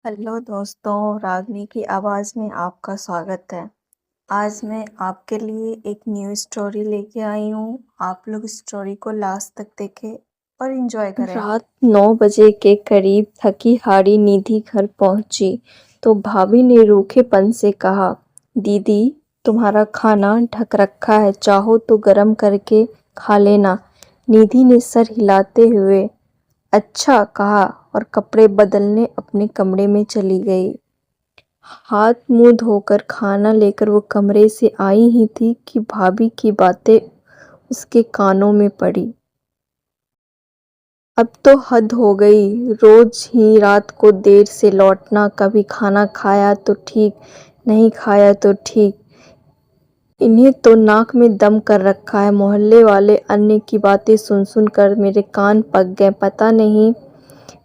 Hello दोस्तों, रागनी की आवाज़ में आपका स्वागत है। आज मैं आपके लिए एक न्यू स्टोरी लेके आई हूँ। आप लोग स्टोरी को लास्ट तक देखें और एंजॉय करें। रात 9 बजे के करीब थकी हारी निधि घर पहुंची तो भाभी ने रूखेपन से कहा, दीदी तुम्हारा खाना ढक रखा है, चाहो तो गरम करके खा लेना। निधि ने सर हिलाते हुए अच्छा कहा और कपड़े बदलने अपने कमरे में चली गई। हाथ मुंह धोकर खाना लेकर वो कमरे से आई ही थी कि भाभी की बातें उसके कानों में पड़ी। अब तो हद हो गई, रोज ही रात को देर से लौटना, कभी खाना खाया तो ठीक, नहीं खाया तो ठीक। इन्हें तो नाक में दम कर रखा है। मोहल्ले वाले अन्य की बातें सुन सुन कर मेरे कान पक गए। पता नहीं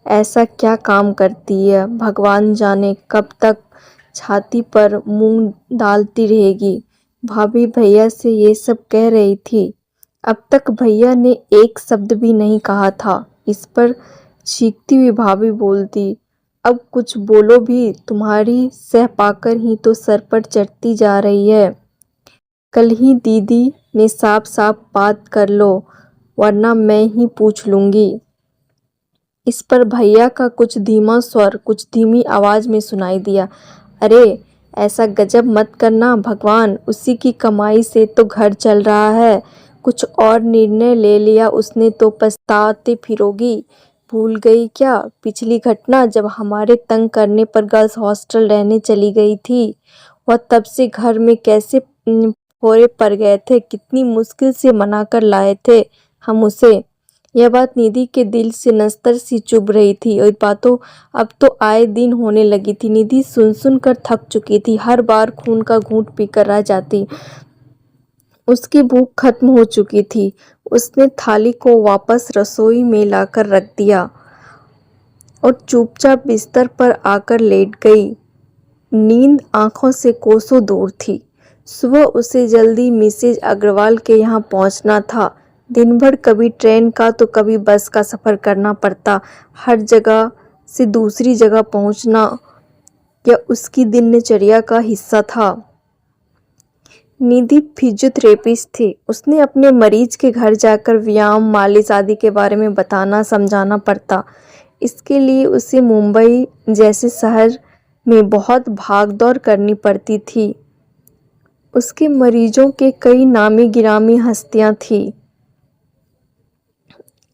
ऐसा क्या काम करती है, भगवान जाने कब तक छाती पर मुंह डालती रहेगी। भाभी भैया से ये सब कह रही थी। अब तक भैया ने एक शब्द भी नहीं कहा था। इस पर चीखती हुई भाभी बोलती, अब कुछ बोलो भी, तुम्हारी सह पाकर ही तो सर पर चढ़ती जा रही है। कल ही दीदी ने साफ साफ बात कर लो, वरना मैं ही पूछ लूंगी। इस पर भैया का कुछ धीमा स्वर कुछ धीमी आवाज में सुनाई दिया, अरे ऐसा गजब मत करना, भगवान उसी की कमाई से तो घर चल रहा है। कुछ और निर्णय ले लिया उसने तो पछताते फिरोगी। भूल गई क्या पिछली घटना, जब हमारे तंग करने पर गर्ल्स हॉस्टल रहने चली गई थी। वह तब से घर में कैसे फोड़े पड़ गए थे, कितनी मुश्किल से मना कर लाए थे हम उसे। यह बात निधि के दिल से नस्तर सी चुभ रही थी और बातों अब तो आए दिन होने लगी थी। निधि सुन सुन कर थक चुकी थी, हर बार खून का घूंट पीकर रह जाती। उसकी भूख खत्म हो चुकी थी। उसने थाली को वापस रसोई में लाकर रख दिया और चुपचाप बिस्तर पर आकर लेट गई। नींद आंखों से कोसों दूर थी। सुबह उसे जल्दी मिसेज अग्रवाल के यहाँ पहुँचना था। दिन भर कभी ट्रेन का तो कभी बस का सफ़र करना पड़ता। हर जगह से दूसरी जगह पहुँचना यह उसकी दिनचर्या का हिस्सा था। निधि फिजियोथेरेपिस्ट थी। उसने अपने मरीज के घर जाकर व्यायाम, मालिश आदि के बारे में बताना समझाना पड़ता। इसके लिए उसे मुंबई जैसे शहर में बहुत भागदौड़ करनी पड़ती थी। उसके मरीजों के कई नामी गिरामी हस्तियां थी।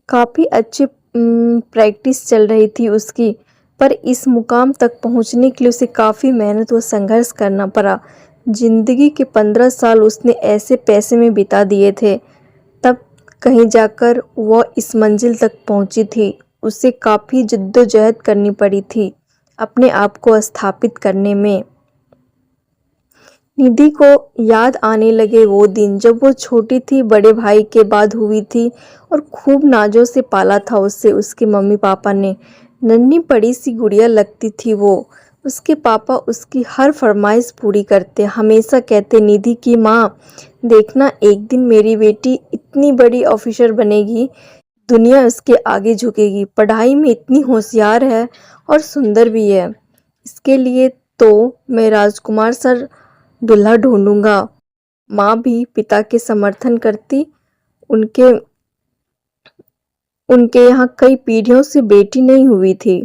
काफ़ी अच्छी प्रैक्टिस चल रही थी उसकी, पर इस मुकाम तक पहुंचने के लिए उसे काफ़ी मेहनत व संघर्ष करना पड़ा। जिंदगी के 15 साल उसने ऐसे पैसे में बिता दिए थे, तब कहीं जाकर वह इस मंजिल तक पहुंची थी। उसे काफ़ी जद्दोजहद करनी पड़ी थी अपने आप को स्थापित करने में। निधि को याद आने लगे वो दिन जब वो छोटी थी, बड़े भाई के बाद हुई थी और खूब नाजों से पाला था उससे उसके मम्मी पापा ने। नन्ही पड़ी सी गुड़िया लगती थी वो। उसके पापा उसकी हर फरमाइश पूरी करते, हमेशा कहते, निधि की माँ देखना एक दिन मेरी बेटी इतनी बड़ी ऑफिसर बनेगी, दुनिया उसके आगे झुकेगी। पढ़ाई में इतनी होशियार है और सुंदर भी है। इसके लिए तो मैं राजकुमार सर दूल्हा ढूंढूंगा। माँ भी पिता के समर्थन करती। उनके उनके यहाँ कई पीढ़ियों से बेटी नहीं हुई थी,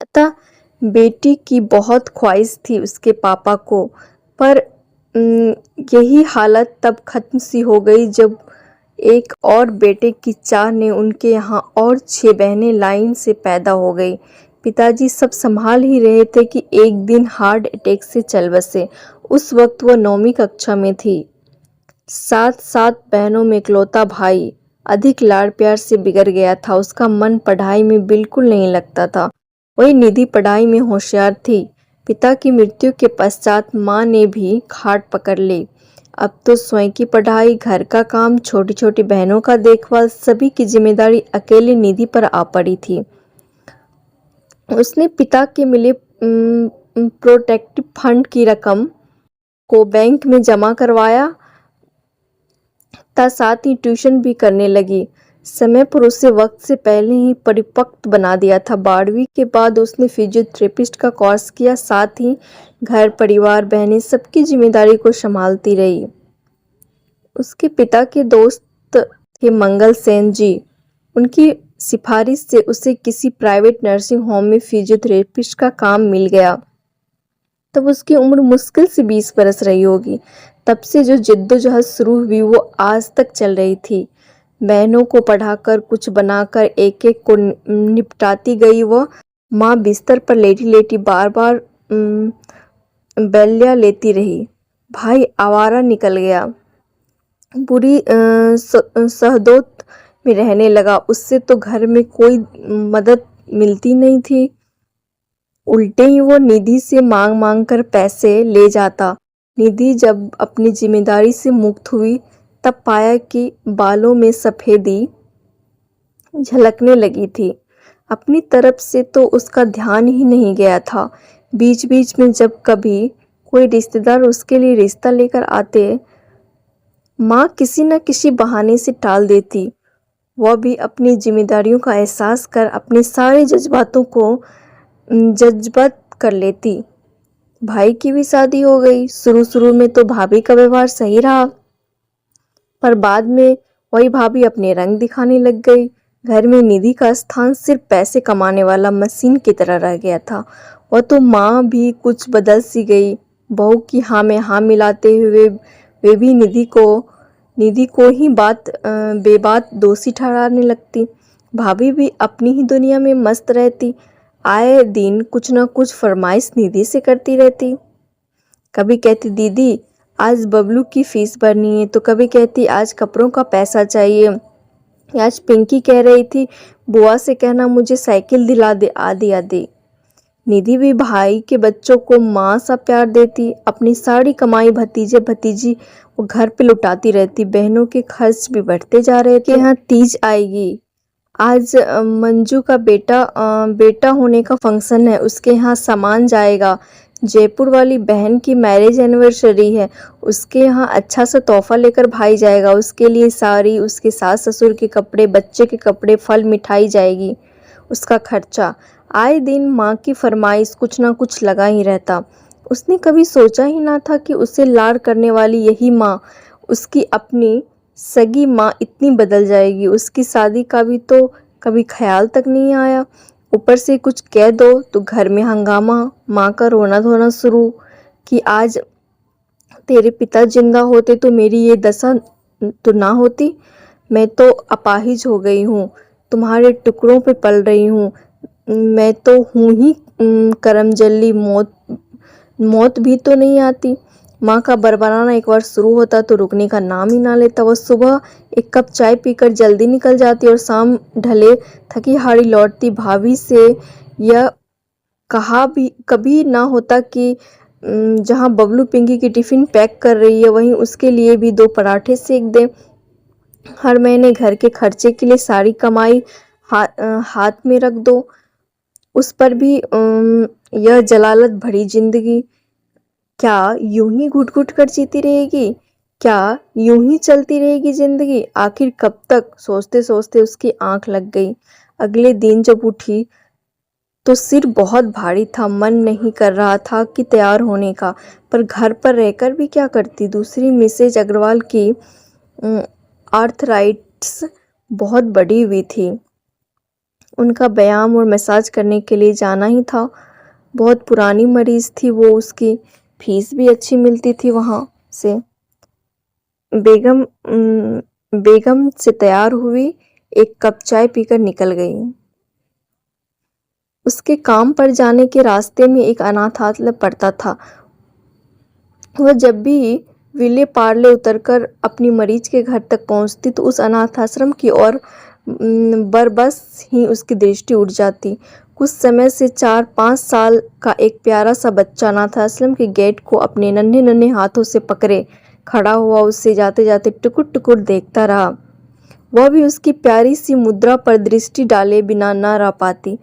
अतः बेटी की बहुत ख्वाहिश थी उसके पापा को। पर यही हालत तब खत्म सी हो गई जब एक और बेटे की चाह ने उनके यहाँ और 6 बहनें लाइन से पैदा हो गई। पिताजी सब संभाल ही रहे थे कि एक दिन हार्ट अटैक से चल बसे। उस वक्त वह 9वीं कक्षा में थी। 7 बहनों में इकलौता भाई अधिक लाड़ प्यार से बिगड़ गया था। उसका मन पढ़ाई में बिल्कुल नहीं लगता था। वही निधि पढ़ाई में होशियार थी। पिता की मृत्यु के पश्चात माँ ने भी खाट पकड़ ली। अब तो स्वयं की पढ़ाई, घर का काम, छोटी छोटी बहनों का देखभाल, सभी की जिम्मेदारी अकेले निधि पर आ पड़ी थी। उसने पिता के मिले प्रोटेक्टिव फंड की रकम को बैंक में जमा करवाया था, साथ ही ट्यूशन भी करने लगी। समय पर उसे वक्त से पहले ही परिपक्व बना दिया था। 12वीं के बाद उसने फिजियोथेरेपिस्ट का कोर्स किया, साथ ही घर, परिवार, बहनें सबकी जिम्मेदारी को संभालती रही। उसके पिता के दोस्त थे मंगल सेन जी। उनकी सिफारिश से उसे किसी प्राइवेट नर्सिंग होम में फिजियोथेरेपिस्ट का काम मिल गया। तब उसकी उम्र मुश्किल से 20 बरस रही होगी। तब से जो जिद्दोजहद शुरू हुई वो आज तक चल रही थी। बहनों को पढ़ाकर, कुछ बनाकर, एक एक को निपटाती गई। वह माँ बिस्तर पर लेटी लेटी बार बार बैल्या लेती रही। भाई आवारा निकल गया, बुरी सहदोत में रहने लगा। उससे तो घर में कोई मदद मिलती नहीं थी, उल्टे ही वो निधि से मांग मांग कर पैसे ले जाता। निधि जब अपनी जिम्मेदारी से मुक्त हुई तब पाया कि बालों में सफ़ेदी झलकने लगी थी। अपनी तरफ से तो उसका ध्यान ही नहीं गया था। बीच बीच में जब कभी कोई रिश्तेदार उसके लिए रिश्ता लेकर आते, माँ किसी न किसी बहाने से टाल देती। वह भी अपनी जिम्मेदारियों का एहसास कर अपने सारे जज्बातों को जज्बत कर लेती। भाई की भी शादी हो गई। शुरू में तो भाभी का व्यवहार सही रहा, पर बाद में वही भाभी अपने रंग दिखाने लग गई। घर में निधि का स्थान सिर्फ पैसे कमाने वाला मशीन की तरह रह गया था। वह तो माँ भी कुछ बदल सी गई। बहू की हाँ में हाँ मिलाते हुए वे भी निधि को ही बेबात दोषी ठहराने लगती। भाभी भी अपनी ही दुनिया में मस्त रहती। आए दिन कुछ न कुछ फरमाइश निधि से करती रहती। कभी कहती दीदी आज बबलू की फीस भरनी है, तो कभी कहती आज कपड़ों का पैसा चाहिए। आज पिंकी कह रही थी बुआ से कहना मुझे साइकिल दिला दे, आदि आदि। निधि भी भाई के बच्चों को माँ सा प्यार देती। अपनी सारी कमाई भतीजे भतीजी वो घर पे लुटाती रहती। बहनों के खर्च भी बढ़ते जा रहे थे। यहाँ तीज आएगी, आज मंजू का बेटा होने का फंक्शन है, उसके यहाँ सामान जाएगा। जयपुर वाली बहन की मैरिज एनिवर्सरी है, उसके यहाँ अच्छा सा तोहफा लेकर भाई जाएगा। उसके लिए साड़ी, उसके सास ससुर के कपड़े, बच्चे के कपड़े, फल मिठाई जाएगी, उसका खर्चा। आए दिन माँ की फरमाइश कुछ ना कुछ लगा ही रहता। उसने कभी सोचा ही ना था कि उसे लाड करने वाली यही माँ, उसकी अपनी सगी माँ इतनी बदल जाएगी। उसकी शादी का भी तो कभी ख्याल तक नहीं आया। ऊपर से कुछ कह दो तो घर में हंगामा, माँ का रोना धोना शुरू कि आज तेरे पिता जिंदा होते तो मेरी ये दशा तो ना होती। मैं तो अपाहिज हो गई हूँ, तुम्हारे टुकड़ों पे पल रही हूँ। मैं तो हूँ ही करमजल्ली, मौत भी तो नहीं आती। माँ का बरबराना एक बार शुरू होता तो रुकने का नाम ही ना लेता। वह सुबह एक कप चाय पीकर जल्दी निकल जाती और शाम ढले थकी हारी लौटती। भाभी से यह कहा भी कभी ना होता कि जहाँ बबलू पिंकी की टिफ़िन पैक कर रही है वहीं उसके लिए भी 2 पराठे सेक दे। हर महीने घर के खर्चे के लिए सारी कमाई हाथ में रख दो। उस पर भी यह जलालत भरी जिंदगी। क्या यूं ही घुट घुट कर जीती रहेगी? क्या यूं ही चलती रहेगी जिंदगी? आखिर कब तक? सोचते सोचते उसकी आंख लग गई। अगले दिन जब उठी तो सिर बहुत भारी था। मन नहीं कर रहा था कि तैयार होने का, पर घर पर रहकर भी क्या करती। दूसरी मिसेज अग्रवाल की आर्थराइटिस बहुत बढ़ी हुई थी। उनका व्यायाम और मसाज करने के लिए जाना ही था। बहुत पुरानी मरीज थी वो, उसकी फीस भी अच्छी मिलती थी वहाँ से। बेगम से तैयार हुई, एक कप चाय पीकर निकल गई। उसके काम पर जाने के रास्ते में एक अनाथालय पड़ता था। वह जब भी विले पार्ले उतरकर अपनी मरीज के घर तक पहुंचती तो उस अनाथाश्रम की ओर बरबस ही उसकी दृष्टि उठ जाती। कुछ समय से 4-5 साल का एक प्यारा सा बच्चा अनाथाश्रम के गेट को अपने नन्हे नन्हे हाथों से पकड़े खड़ा हुआ उससे जाते जाते टुकुर टुकुर देखता रहा। वह भी उसकी प्यारी सी मुद्रा पर दृष्टि डाले बिना न रह पाती।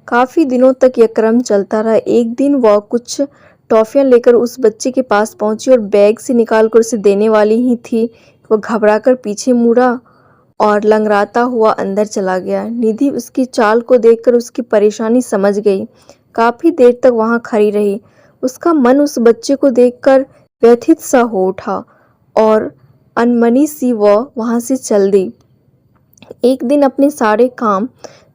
काफ़ी दिनों तक यह क्रम चलता रहा। एक दिन वह कुछ टॉफियाँ लेकर उस बच्चे के पास पहुंची और बैग से निकालकर उसे देने वाली ही थी। वह घबराकर पीछे मुड़ा और लंगड़ाता हुआ अंदर चला गया। निधि उसकी चाल को देखकर उसकी परेशानी समझ गई। काफी देर तक वहां खड़ी रही। उसका मन उस बच्चे को देखकर व्यथित सा हो उठा और अनमनी सी वह वहां से चल दी। एक दिन अपने सारे काम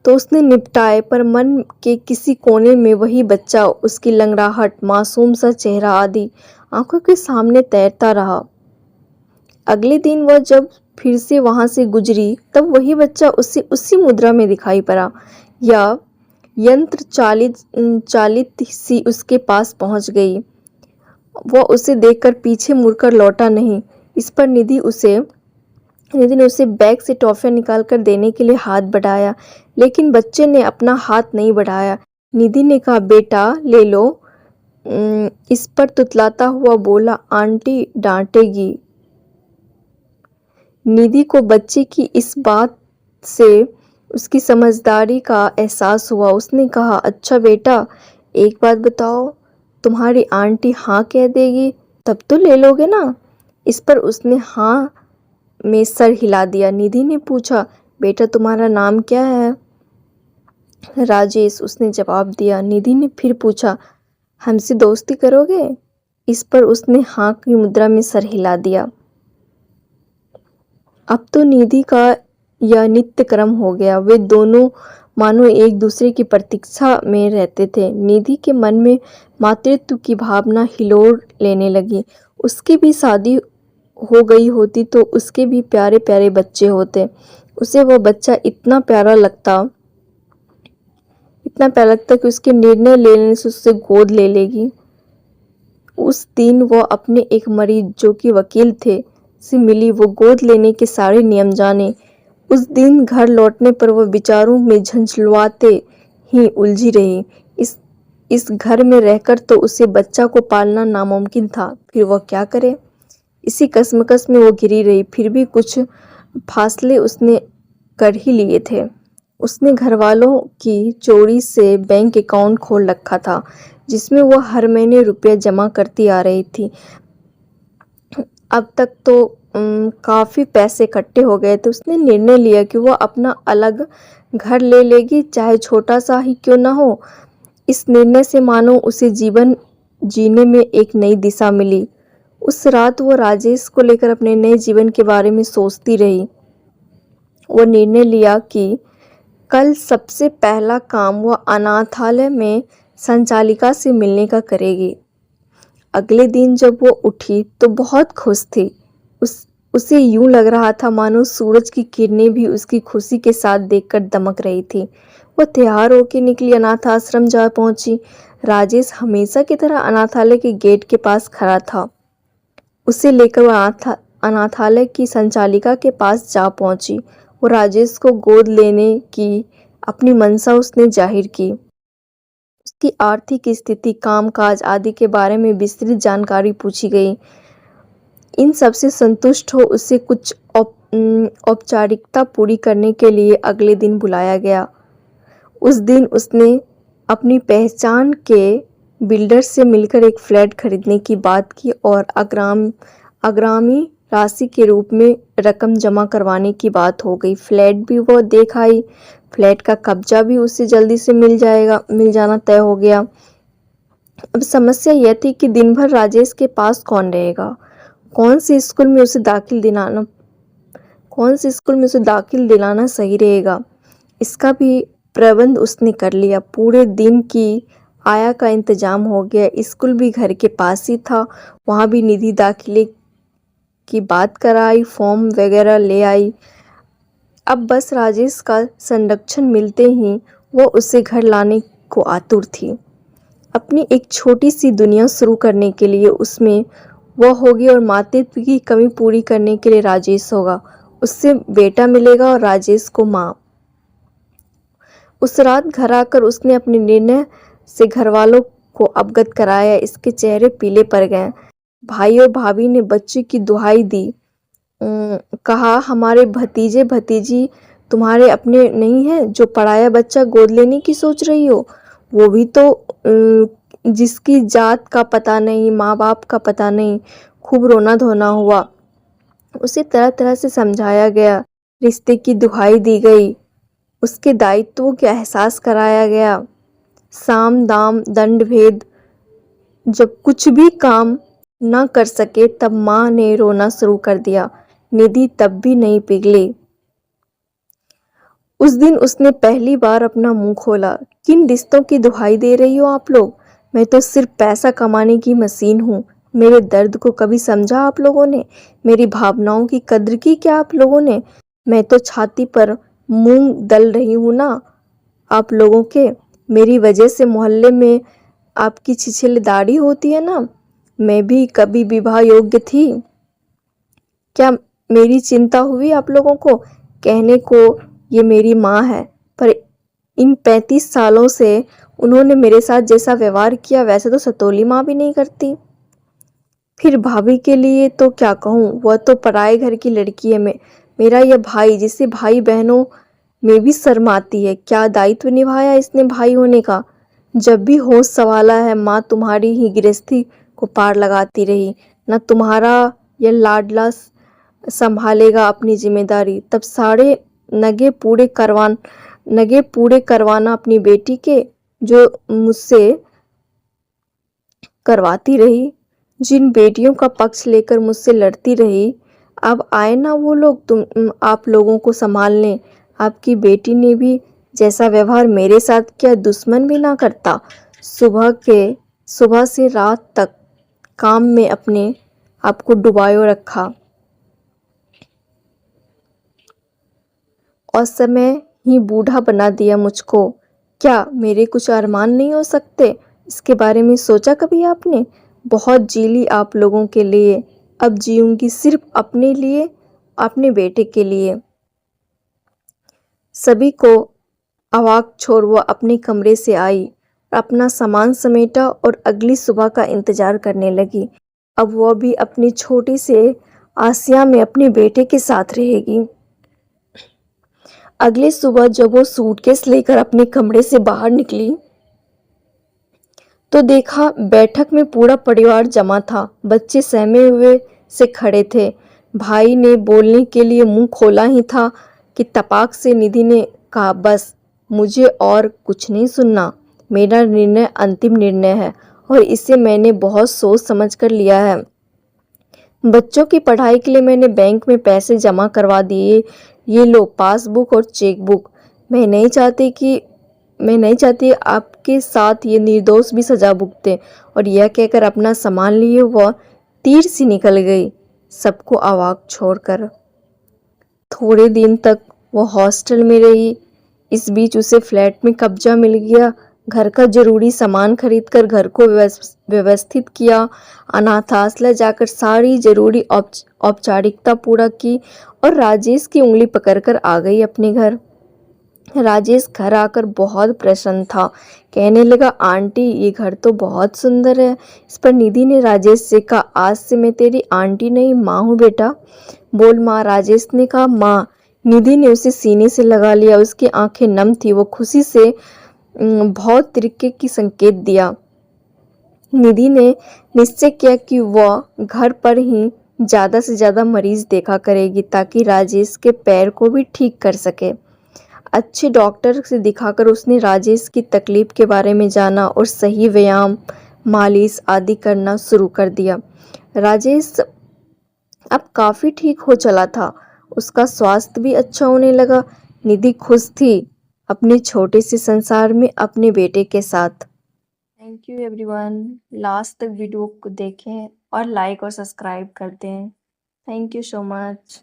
तो उसने निपटाए, पर मन के किसी कोने में वही बच्चा, उसकी लंगड़ाहट, मासूम सा चेहरा आदि आंखों के सामने तैरता रहा। अगले दिन वह जब फिर से वहां से गुजरी, तब वही बच्चा उसे उसी मुद्रा में दिखाई पड़ा। या यंत्र चालित सी उसके पास पहुंच गई। वह उसे देखकर पीछे मुड़कर लौटा नहीं। इस पर निधि ने उसे बैग से टॉफियां निकालकर देने के लिए हाथ बढ़ाया, लेकिन बच्चे ने अपना हाथ नहीं बढ़ाया। निधि ने कहा, बेटा ले लो। इस पर तुतलाता हुआ बोला, आंटी डांटेगी। निधि को बच्चे की इस बात से उसकी समझदारी का एहसास हुआ। उसने कहा, अच्छा बेटा, एक बात बताओ, तुम्हारी आंटी हाँ कह देगी तब तो ले लोगे ना? इस पर उसने हाँ में सर हिला दिया। निधि ने पूछा, बेटा तुम्हारा नाम क्या है? राजेश, उसने जवाब दिया। निधि ने फिर पूछा, हमसे दोस्ती करोगे? इस पर उसने हाँ की मुद्रा में सर हिला दिया। अब तो निधि का यह नित्य क्रम हो गया। वे दोनों मानो एक दूसरे की प्रतीक्षा में रहते थे। निधि के मन में मातृत्व की भावना हिलोर लेने लगी। उसकी भी शादी हो गई होती तो उसके भी प्यारे प्यारे बच्चे होते। उसे वह बच्चा इतना प्यारा लगता कि उसके निर्णय लेने से उससे गोद ले लेगी। उस दिन वह अपने एक मरीज, जो कि वकील थे, से मिली। वो गोद लेने के सारे नियम जाने। उस दिन घर लौटने पर वह विचारों में झंझलुआते ही उलझी रही। इस घर में रहकर तो उसे बच्चा को पालना नामुमकिन था, फिर वह क्या करे? इसी कश्मकश में वो घिरी रही। फिर भी कुछ फासले उसने कर ही लिए थे। उसने घरवालों की चोरी से बैंक अकाउंट खोल रखा था, जिसमें वो हर महीने रुपया जमा करती आ रही थी। अब तक तो काफ़ी पैसे इकट्ठे हो गए थे। उसने निर्णय लिया कि वह अपना अलग घर ले लेगी, चाहे छोटा सा ही क्यों ना हो। इस निर्णय से मानो उसे जीवन जीने में एक नई दिशा मिली। उस रात वो राजेश को लेकर अपने नए जीवन के बारे में सोचती रही। वो निर्णय लिया कि कल सबसे पहला काम वह अनाथालय में संचालिका से मिलने का करेगी। अगले दिन जब वो उठी तो बहुत खुश थी। उसे यूं लग रहा था मानो सूरज की किरणें भी उसकी खुशी के साथ देखकर दमक रही थी। वह तैयार होकर निकली, अनाथ आश्रम जा पहुंची। राजेश हमेशा की तरह अनाथालय के गेट के पास खड़ा था। उसे लेकर वह अनाथालय की संचालिका के पास जा पहुंची। वो राजेश को गोद लेने की अपनी मंशा उसने जाहिर की। उसकी आर्थिक स्थिति, कामकाज आदि के बारे में विस्तृत जानकारी पूछी गई। इन सबसे संतुष्ट हो उसे कुछ औपचारिकता पूरी करने के लिए अगले दिन बुलाया गया। उस दिन उसने अपनी पहचान के बिल्डर से मिलकर एक फ्लैट खरीदने की बात की और आगामी राशि के रूप में रकम जमा करवाने की बात हो गई। फ्लैट भी वो देख आई। फ्लैट का कब्जा भी उसे जल्दी से मिल जाना तय हो गया। अब समस्या यह थी कि दिन भर राजेश के पास कौन रहेगा, कौन से स्कूल में उसे दाखिल दिलाना सही रहेगा। इसका भी प्रबंध उसने कर लिया। पूरे दिन की आया का इंतजाम हो गया। स्कूल भी घर के पास ही था। वहाँ भी निधि दाखिले की बात कराई, फॉर्म वगैरह ले आई। अब बस राजेश का संरक्षण मिलते ही वो उसे घर लाने को आतुर थी। अपनी एक छोटी सी दुनिया शुरू करने के लिए उसमें वह होगी और मातृत्व की कमी पूरी करने के लिए राजेश होगा। उससे बेटा मिलेगा और राजेश को माँ। उस रात घर आकर उसने अपने निर्णय से घरवालों को अवगत कराया। इसके चेहरे पीले पड़ गए। भाई और भाभी ने बच्चे की दुहाई दी। कहा, हमारे भतीजे भतीजी तुम्हारे अपने नहीं हैं जो पराया बच्चा गोद लेने की सोच रही हो, वो भी तो जिसकी जात का पता नहीं, माँ बाप का पता नहीं। खूब रोना धोना हुआ। उसे तरह तरह से समझाया गया। रिश्ते की दुहाई दी गई, उसके दायित्वों का एहसास कराया गया। साम दाम दंड भेद। जब कुछ भी काम न कर सके तब माँ ने रोना शुरू कर दिया। निधि तब भी नहीं पिघली। उस दिन उसने पहली बार अपना मुंह खोला। किन रिश्तों की दुहाई दे रही हो आप लोग? मैं तो सिर्फ पैसा कमाने की मशीन हूँ। मेरे दर्द को कभी समझा आप लोगों ने? मेरी भावनाओं की कद्र की क्या आप लोगों ने? मैं तो छाती पर मूंग दल रही हूँ ना आप लोगों के। मेरी वजह से मोहल्ले में आपकी छिछेलदारी होती है ना। मैं भी कभी विवाह योग्य थी क्या? मेरी चिंता हुई आप लोगों को? कहने को ये मेरी माँ है, पर इन 35 सालों से उन्होंने मेरे साथ जैसा व्यवहार किया वैसे तो सतोली माँ भी नहीं करती। फिर भाभी के लिए तो क्या कहूँ, वह तो पराए घर की लड़की है। मेरा यह भाई जिसे भाई बहनों में भी शर्म आती है, क्या दायित्व निभाया इसने भाई होने का। जब भी होश संभाला है माँ तुम्हारी ही गृहस्थी को पार लगाती रही। न तुम्हारा यह लाडला संभालेगा अपनी जिम्मेदारी। तब सारे नगे पूरे करवाना अपनी बेटी के, जो मुझसे करवाती रही, जिन बेटियों का पक्ष लेकर मुझसे लड़ती रही। अब आए ना वो लोग आप लोगों को संभालने। आपकी बेटी ने भी जैसा व्यवहार मेरे साथ किया दुश्मन भी ना करता। सुबह से रात तक काम में अपने आपको डुबायो रखा और समय ही बूढ़ा बना दिया मुझको। क्या मेरे कुछ अरमान नहीं हो सकते? इसके बारे में सोचा कभी आपने? बहुत जी ली आप लोगों के लिए, अब जीऊंगी सिर्फ अपने लिए, अपने बेटे के लिए। सभी को अवाक छोड़ वो अपने कमरे से आई, अपना सामान समेटा और अगली सुबह का इंतजार करने लगी। अब वह भी अपनी छोटी से आसिया में अपने बेटे के साथ रहेगी। अगली सुबह जब वो सूटकेस लेकर अपने कमरे से बाहर निकली तो देखा बैठक में पूरा परिवार जमा था। बच्चे सहमे हुए से खड़े थे। भाई ने बोलने के लिए मुंह खोला ही था कि तपाक से निधि ने कहा, बस मुझे और कुछ नहीं सुनना। मेरा निर्णय अंतिम निर्णय है और इसे मैंने बहुत सोच समझ कर लिया है। बच्चों की पढ़ाई के लिए मैंने बैंक में पैसे जमा करवा दिए। ये लो पासबुक और चेकबुक। मैं नहीं चाहती आपके साथ ये निर्दोष भी सजा भुगते। और यह कहकर अपना सामान लिए वह तीर सी निकल गई, सबको अवाक छोड़कर। थोड़े दिन तक वो हॉस्टल में रही। इस बीच उसे फ्लैट में कब्जा मिल गया। घर का जरूरी सामान खरीदकर घर को व्यवस्थित किया। अनाथालय जाकर सारी जरूरी औपचारिकता पूरा की और राजेश की उंगली पकड़कर आ गई अपने घर। राजेश घर आकर बहुत प्रसन्न था। कहने लगा, आंटी ये घर तो बहुत सुंदर है। इस पर निधि ने राजेश से कहा, आज से मैं तेरी आंटी नहीं माँ हूँ बेटा। बोल माँ। राजेश ने कहा, माँ। निधि ने उसे सीने से लगा लिया। उसकी आंखें नम थी। वो खुशी से बहुत तरीके की संकेत दिया। निधि ने निश्चय किया कि वह घर पर ही ज़्यादा से ज़्यादा मरीज देखा करेगी ताकि राजेश के पैर को भी ठीक कर सके। अच्छे डॉक्टर से दिखाकर उसने राजेश की तकलीफ के बारे में जाना और सही व्यायाम, मालिश आदि करना शुरू कर दिया। राजेश अब काफ़ी ठीक हो चला था। उसका स्वास्थ्य भी अच्छा होने लगा। निधि खुश थी अपने छोटे से संसार में अपने बेटे के साथ। Thank you everyone. लास्ट तक वीडियो को देखें और लाइक और सब्सक्राइब कर दें। Thank you so much.